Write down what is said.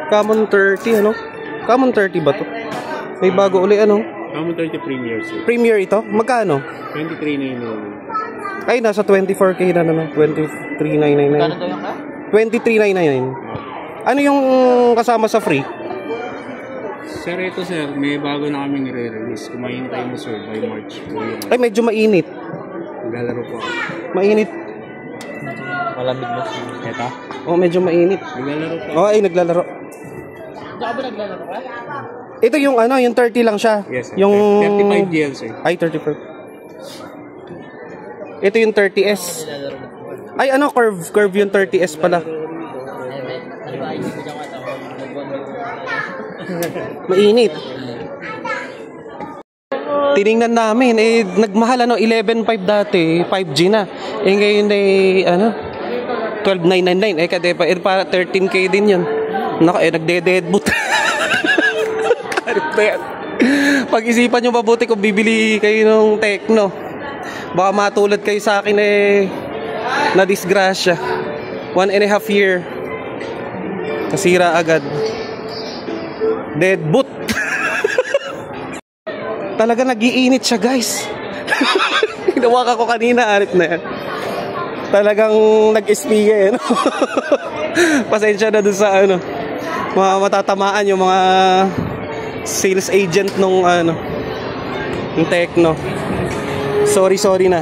Common 30, ano? Common 30 ba to? May bago uli, ano? Common 30 Premier, sir. Premier ito? Magkano? 23,999. Ay, nasa 24K na naman. 23,999. Kano daw yung ka? 23,999. Ano yung kasama sa free? Sir, ito sir, may bago na kami nire-release. Kung mahintay mo sir, by March. Ay, medyo mainit. Naglalaro po ako. Mainit. Malamig na siya. Ito? Oh, medyo mainit. Naglalaro po ako. Oh, ay, naglalaro. Saan ba naglalaro ka? Ito yung ano, yung 30 lang siya. Yes, sir. Yung 35 GL, sir. Ay, 35. Ito yung 30S. Ay, ano, curve yung 30S pala. Mainit. Tiningnan namin, nagmahal ano, 11.5 dati, 5G na. Ngayon ano, 12,999. Kadepa, para 13K din yun. Nagde-deadboot. Pag-isipan nyo mabuti kung bibili kayo ng Tecno. Baka matulad kayo sa akin na disgrasya. 1.5 year. Nasira agad. Deadboot. Talaga nag-iinit siya, guys. Hinawakan ko kanina, arip na yan. Talagang nag-espiga no? Pasensya na dun sa ano, mga matatamaan yung mga sales agent nung ano, yung Tecno. Sorry na.